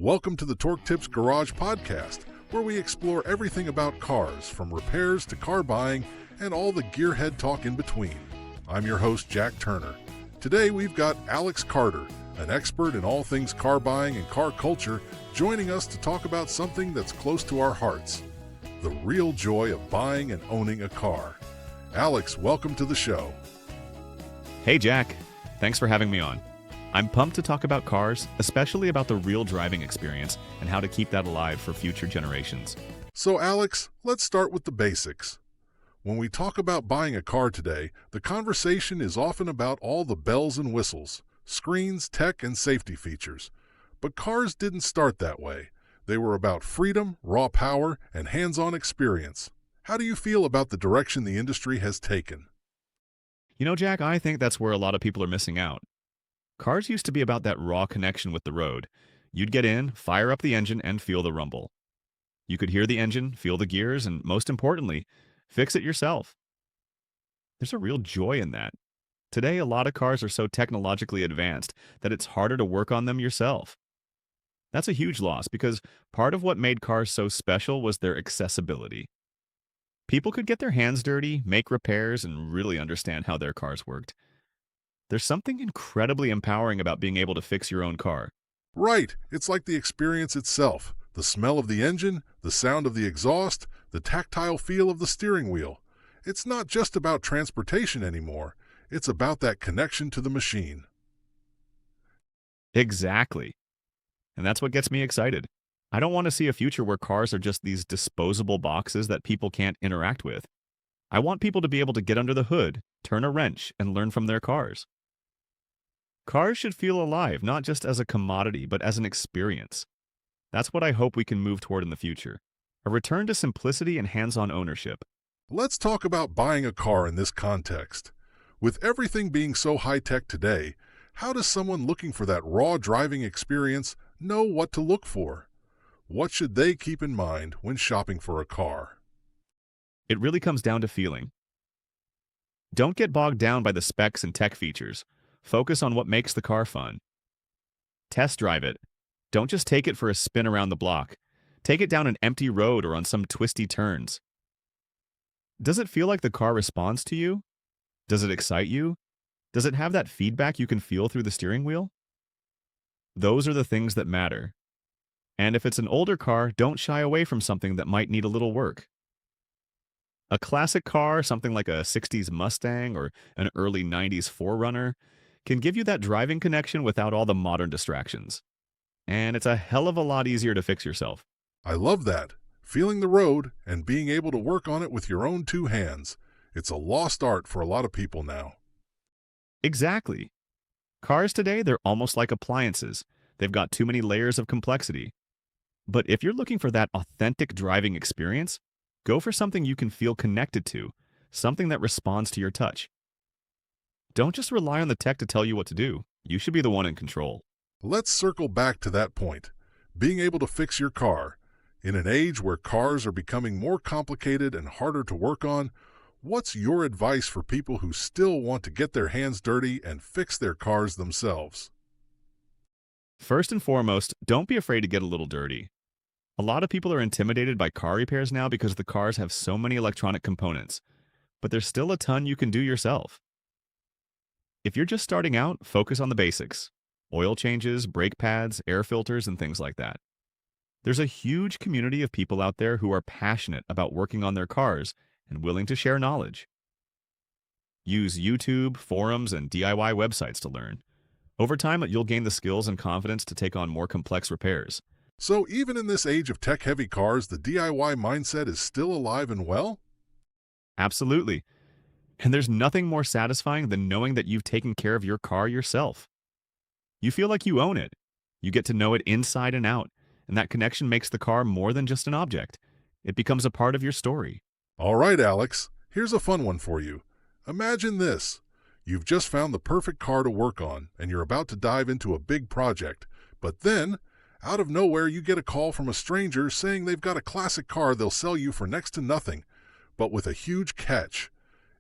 Welcome to the Torque Tips Garage podcast, where we explore everything about cars, from repairs to car buying and all the gearhead talk in between. I'm your host, Jack Turner. Today we've got Alex Carter, an expert in all things car buying and car culture, joining us to talk about something that's close to our hearts, the real joy of buying and owning a car. Alex, welcome to the show. Hey Jack, thanks for having me on. I'm pumped to talk about cars, especially about the real driving experience and how to keep that alive for future generations. So Alex, let's start with the basics. When we talk about buying a car today, the conversation is often about all the bells and whistles, screens, tech, and safety features. But cars didn't start that way. They were about freedom, raw power, and hands-on experience. How do you feel about the direction the industry has taken? You know, Jack, I think that's where a lot of people are missing out. Cars used to be about that raw connection with the road. You'd get in, fire up the engine, and feel the rumble. You could hear the engine, feel the gears, and most importantly, fix it yourself. There's a real joy in that. Today, a lot of cars are so technologically advanced that it's harder to work on them yourself. That's a huge loss because part of what made cars so special was their accessibility. People could get their hands dirty, make repairs, and really understand how their cars worked. There's something incredibly empowering about being able to fix your own car. Right, it's like the experience itself. The smell of the engine, the sound of the exhaust, the tactile feel of the steering wheel. It's not just about transportation anymore. It's about that connection to the machine. Exactly. And that's what gets me excited. I don't want to see a future where cars are just these disposable boxes that people can't interact with. I want people to be able to get under the hood, turn a wrench, and learn from their cars. Cars should feel alive, not just as a commodity, but as an experience. That's what I hope we can move toward in the future. A return to simplicity and hands-on ownership. Let's talk about buying a car in this context. With everything being so high-tech today, how does someone looking for that raw driving experience know what to look for? What should they keep in mind when shopping for a car? It really comes down to feeling. Don't get bogged down by the specs and tech features. Focus on what makes the car fun. Test drive it. Don't just take it for a spin around the block. Take it down an empty road or on some twisty turns. Does it feel like the car responds to you? Does it excite you? Does it have that feedback you can feel through the steering wheel? Those are the things that matter. And if it's an older car, don't shy away from something that might need a little work. A classic car, something like a 60s Mustang or an early 90s 4Runner, can give you that driving connection without all the modern distractions. And it's a hell of a lot easier to fix yourself. I love that. Feeling the road and being able to work on it with your own two hands. It's a lost art for a lot of people now. Exactly. Cars today, they're almost like appliances. They've got too many layers of complexity. But if you're looking for that authentic driving experience, go for something you can feel connected to, something that responds to your touch. Don't just rely on the tech to tell you what to do. You should be the one in control. Let's circle back to that point. Being able to fix your car. In an age where cars are becoming more complicated and harder to work on, what's your advice for people who still want to get their hands dirty and fix their cars themselves? First and foremost, don't be afraid to get a little dirty. A lot of people are intimidated by car repairs now because the cars have so many electronic components, but there's still a ton you can do yourself. If you're just starting out, focus on the basics. Oil changes, brake pads, air filters, and things like that. There's a huge community of people out there who are passionate about working on their cars and willing to share knowledge. Use YouTube, forums, and DIY websites to learn. Over time, you'll gain the skills and confidence to take on more complex repairs. So even in this age of tech-heavy cars, the DIY mindset is still alive and well? Absolutely. And there's nothing more satisfying than knowing that you've taken care of your car yourself. You feel like you own it. You get to know it inside and out, and that connection makes the car more than just an object. It becomes a part of your story. All right, Alex, here's a fun one for you. Imagine this. You've just found the perfect car to work on, and you're about to dive into a big project. But then, out of nowhere, you get a call from a stranger saying they've got a classic car they'll sell you for next to nothing, but with a huge catch.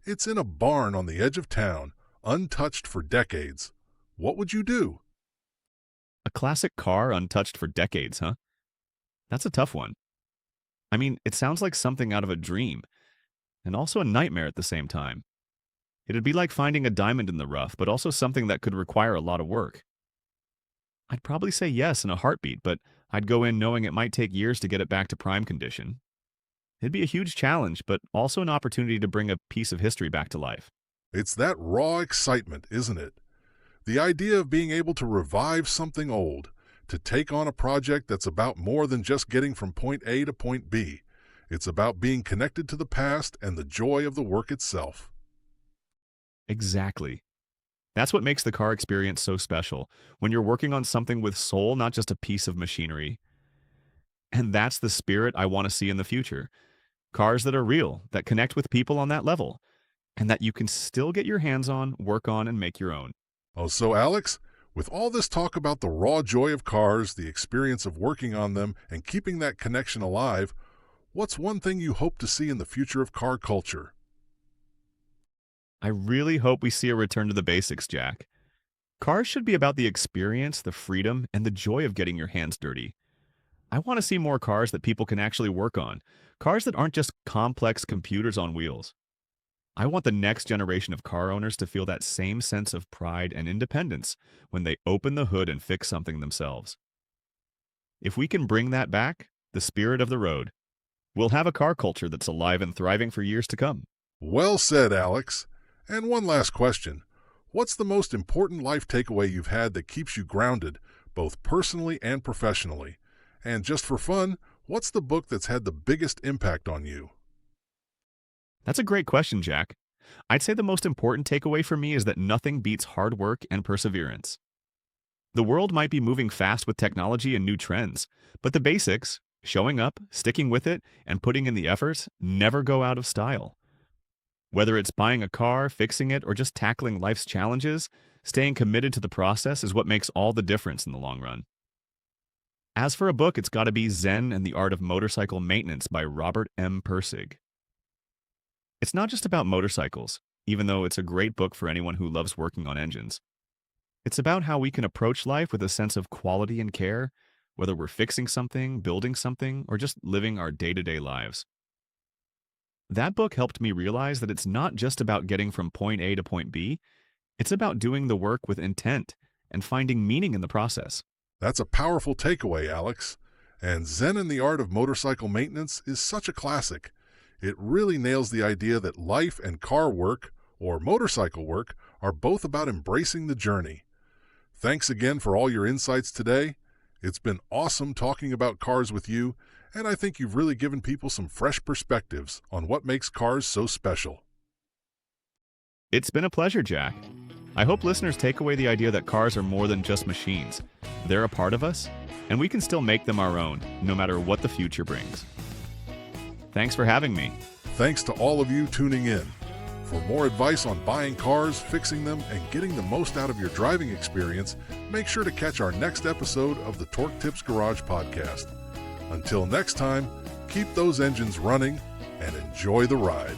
It's in a barn on the edge of town, untouched for decades. What would you do? A classic car untouched for decades, huh? That's a tough one. I mean, it sounds like something out of a dream, and also a nightmare at the same time. It'd be like finding a diamond in the rough, but also something that could require a lot of work. I'd probably say yes in a heartbeat, but I'd go in knowing it might take years to get it back to prime condition. It'd be a huge challenge, but also an opportunity to bring a piece of history back to life. It's that raw excitement, isn't it? The idea of being able to revive something old, to take on a project that's about more than just getting from point A to point B. It's about being connected to the past and the joy of the work itself. Exactly. That's what makes the car experience so special, when you're working on something with soul, not just a piece of machinery. And that's the spirit I want to see in the future. Cars that are real, that connect with people on that level, and that you can still get your hands on, work on, and make your own. Oh, so Alex, with all this talk about the raw joy of cars, the experience of working on them, and keeping that connection alive, what's one thing you hope to see in the future of car culture? I really hope we see a return to the basics, Jack. Cars should be about the experience, the freedom, and the joy of getting your hands dirty. I want to see more cars that people can actually work on, cars that aren't just complex computers on wheels. I want the next generation of car owners to feel that same sense of pride and independence when they open the hood and fix something themselves. If we can bring that back, the spirit of the road, we'll have a car culture that's alive and thriving for years to come. Well said, Alex. And one last question. What's the most important life takeaway you've had that keeps you grounded, both personally and professionally? And just for fun, what's the book that's had the biggest impact on you? That's a great question, Jack. I'd say the most important takeaway for me is that nothing beats hard work and perseverance. The world might be moving fast with technology and new trends, but the basics, showing up, sticking with it, and putting in the effort, never go out of style. Whether it's buying a car, fixing it, or just tackling life's challenges, staying committed to the process is what makes all the difference in the long run. As for a book, it's got to be Zen and the Art of Motorcycle Maintenance by Robert M. Persig. It's not just about motorcycles, even though it's a great book for anyone who loves working on engines. It's about how we can approach life with a sense of quality and care, whether we're fixing something, building something, or just living our day-to-day lives. That book helped me realize that it's not just about getting from point A to point B, it's about doing the work with intent and finding meaning in the process. That's a powerful takeaway, Alex. And Zen and the Art of Motorcycle Maintenance is such a classic. It really nails the idea that life and car work, or motorcycle work, are both about embracing the journey. Thanks again for all your insights today. It's been awesome talking about cars with you, and I think you've really given people some fresh perspectives on what makes cars so special. It's been a pleasure, Jack. I hope listeners take away the idea that cars are more than just machines. They're a part of us, and we can still make them our own, no matter what the future brings. Thanks for having me. Thanks to all of you tuning in. For more advice on buying cars, fixing them, and getting the most out of your driving experience, make sure to catch our next episode of the Torque Tips Garage podcast. Until next time, keep those engines running and enjoy the ride.